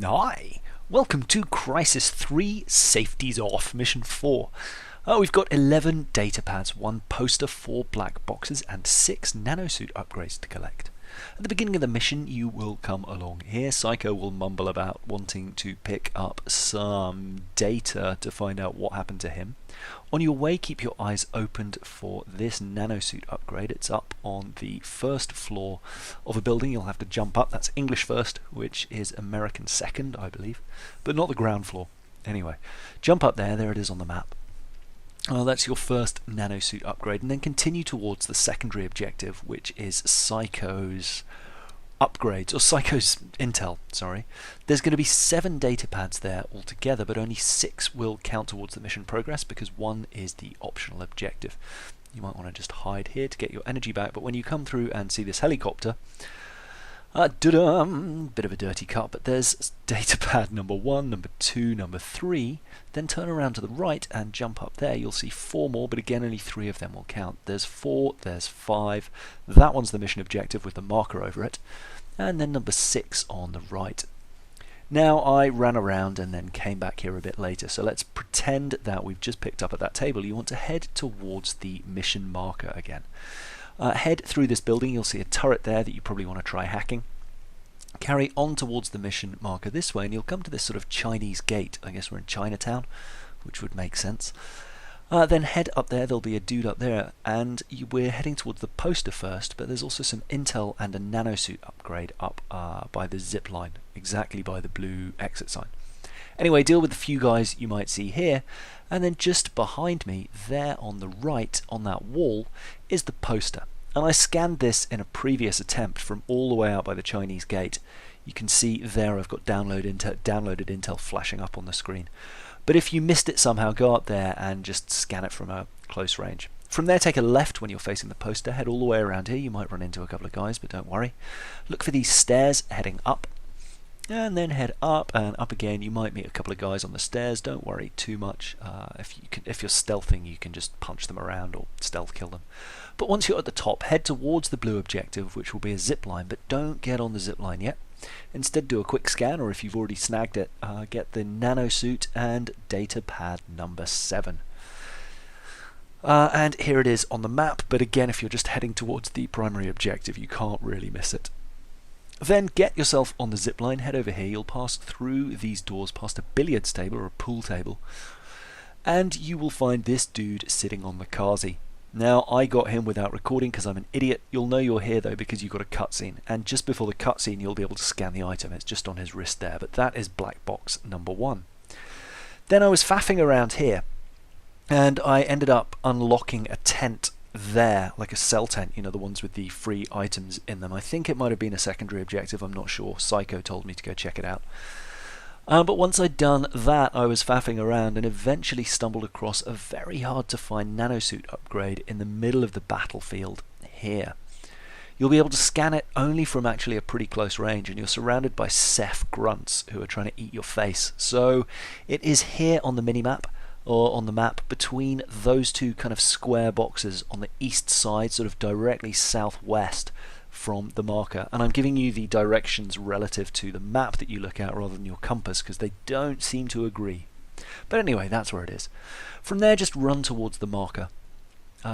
Hi, welcome to Crysis 3 Safeties Off Mission 4. We've got 11 Datapads, 1 poster, 4 Blackboxes and 6 Nanosuit upgrades to collect. At the beginning of the mission you will come along here. Psycho will mumble about wanting to pick up some data to find out what happened to him. On your way, keep your eyes opened for this Nanosuit upgrade. It's up on the first floor of a building. You'll have to jump up. That's English first, which is American second, I believe, but not the ground floor. Anyway, jump up there. There it is on the map. That's your first Nanosuit upgrade, and then continue towards the secondary objective, which is Psycho's upgrades, or Psycho's intel, sorry. There's going to be 7 datapads there altogether, but only 6 will count towards the mission progress because 1 is the optional objective. You might want to just hide here to get your energy back, but when you come through and see this helicopter, bit of a dirty cut, but there's Datapad number 1, number 2, number 3, then turn around to the right and jump up there. You'll see 4 more, but again only 3 of them will count. There's 4, there's 5, that one's the mission objective with the marker over it, and then number 6 on the right. Now I ran around and then came back here a bit later, so let's pretend that we've just picked up at that table. You want to head towards the mission marker again. Head through this building, you'll see a turret there that you probably want to try hacking. Carry on towards the mission marker this way and you'll come to this sort of Chinese gate. I guess we're in Chinatown, which would make sense. Then head up there, there'll be a dude up there, and we're heading towards the poster first, but there's also some intel and a nanosuit upgrade up by the zip line, exactly by the blue exit sign. Anyway, deal with the few guys you might see here, and then just behind me, there on the right, on that wall, is the poster. And I scanned this in a previous attempt from all the way out by the Chinese gate. You can see there I've got downloaded intel flashing up on the screen. But if you missed it somehow, go up there and just scan it from a close range. From there, take a left when you're facing the poster, head all the way around here. You might run into a couple of guys, but don't worry. Look for these stairs heading up, and then head up and up again. You might meet a couple of guys on the stairs. Don't worry too much. If you're stealthing, you can just punch them around or stealth kill them. But once you're at the top, head towards the blue objective, which will be a zip line, but don't get on the zip line yet. Instead, do a quick scan, or if you've already snagged it, get the Nanosuit and Datapad number 7. And here it is on the map, but again, if you're just heading towards the primary objective, you can't really miss it. Then get yourself on the zip line, head over here. You'll pass through these doors past a billiards table or a pool table, and you will find this dude sitting on the Kazi. Now, I got him without recording because I'm an idiot. You'll know you're here though because you've got a cutscene, and just before the cutscene you'll be able to scan the item. It's just on his wrist there, but that is Blackbox number 1. Then I was faffing around here, and I ended up unlocking a tent there, like a cell tent, you know, the ones with the free items in them. I think it might have been a secondary objective, I'm not sure. Psycho told me to go check it out. But once I'd done that, I was faffing around and eventually stumbled across a very hard to find nanosuit upgrade in the middle of the battlefield here. You'll be able to scan it only from actually a pretty close range, and you're surrounded by ceph grunts who are trying to eat your face. So it is here on the minimap, or on the map, between those two kind of square boxes on the east side, sort of directly southwest from the marker, and I'm giving you the directions relative to the map that you look at rather than your compass because they don't seem to agree. But anyway, that's where it is. From there, just run towards the marker.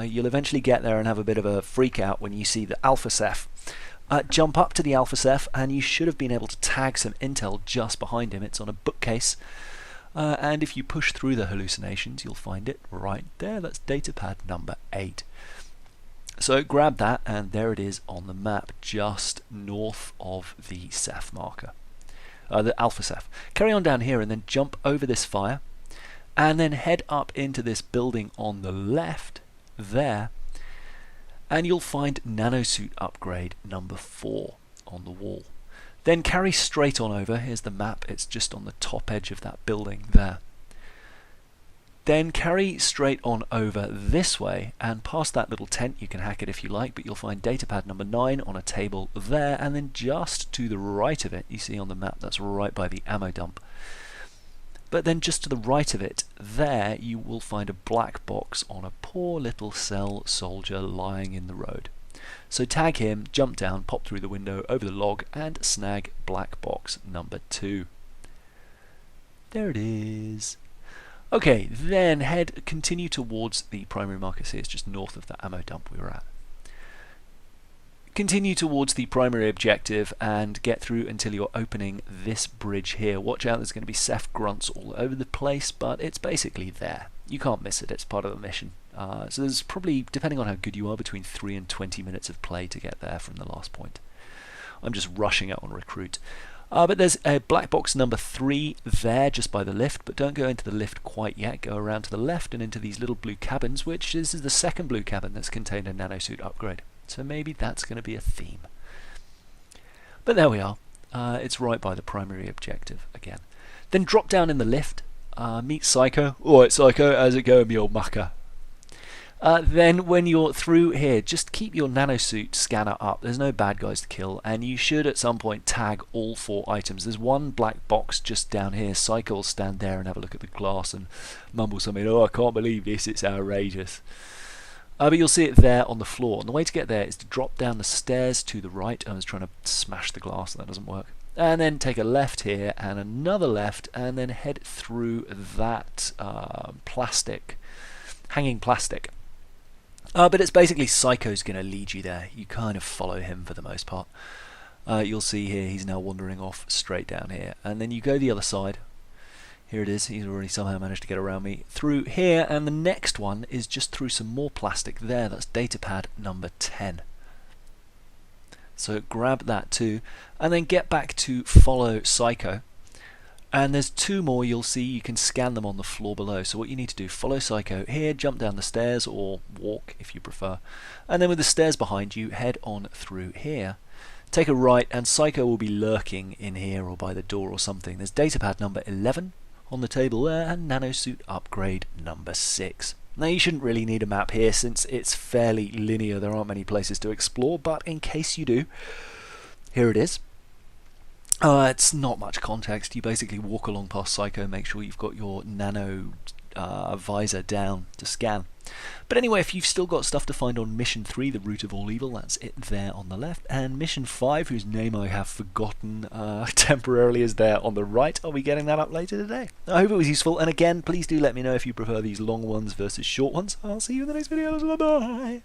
You'll eventually get there and have a bit of a freak out when you see the alpha ceph. Jump up to the alpha ceph and you should have been able to tag some intel just behind him. It's on a bookcase, and if you push through the hallucinations you'll find it right there. That's Datapad number 8. So grab that, and there it is on the map, just north of the ceph marker, the alpha ceph. Carry on down here and then jump over this fire, and then head up into this building on the left there, and you'll find nanosuit upgrade number 4 on the wall. Then carry straight on over. Here's the map, it's just on the top edge of that building there. Then carry straight on over this way and past that little tent. You can hack it if you like, but you'll find Datapad number 9 on a table there, and then just to the right of it, you see on the map, that's right by the ammo dump. But then just to the right of it, there you will find a black box on a poor little cell soldier lying in the road. So tag him, jump down, pop through the window over the log, and snag Blackbox number 2. There it is. Okay, then continue towards the primary marker. See, it's just north of the ammo dump we were at. Continue towards the primary objective and get through until you're opening this bridge here. Watch out, there's going to be ceph grunts all over the place, but it's basically there. You can't miss it, it's part of the mission. So there's probably, depending on how good you are, between 3 and 20 minutes of play to get there from the last point. I'm just rushing out on recruit. But there's a black box number 3 there just by the lift, but don't go into the lift quite yet. Go around to the left and into these little blue cabins, which this is the second blue cabin that's contained a nanosuit upgrade. So maybe that's going to be a theme. But there we are. It's right by the primary objective again. Then drop down in the lift. Meet Psycho. Alright Psycho, how's it going, me old mucker? Then when you're through here, just keep your nanosuit scanner up. There's no bad guys to kill, and you should at some point tag all 4 items. There's one black box just down here. Psycho will stand there and have a look at the glass and mumble something. Oh, I can't believe this, it's outrageous. But you'll see it there on the floor. And the way to get there is to drop down the stairs to the right. I was trying to smash the glass, that doesn't work. And then take a left here and another left, and then head through that hanging plastic. But it's basically Psycho's going to lead you there. You kind of follow him for the most part. You'll see here he's now wandering off straight down here. And then you go the other side. Here it is, he's already somehow managed to get around me. Through here, and the next one is just through some more plastic there. That's Datapad number 10. So grab that too, and then get back to follow Psycho. And there's 2 more you'll see, you can scan them on the floor below. So what you need to do, follow Psycho here, jump down the stairs, or walk if you prefer. And then with the stairs behind you, head on through here. Take a right, and Psycho will be lurking in here or by the door or something. There's Datapad number 11 on the table there, and Nanosuit upgrade number 6. Now you shouldn't really need a map here since it's fairly linear, there aren't many places to explore, but in case you do, here it is. It's not much context, you basically walk along past Psycho, make sure you've got your nano visor down to scan. But anyway, if you've still got stuff to find on Mission 3, the root of all evil, that's it there on the left, and Mission 5, whose name I have forgotten temporarily, is there on the right. I'll be getting that up later today. I hope it was useful, and again, please do let me know if you prefer these long ones versus short ones. I'll see you in the next video. Bye bye!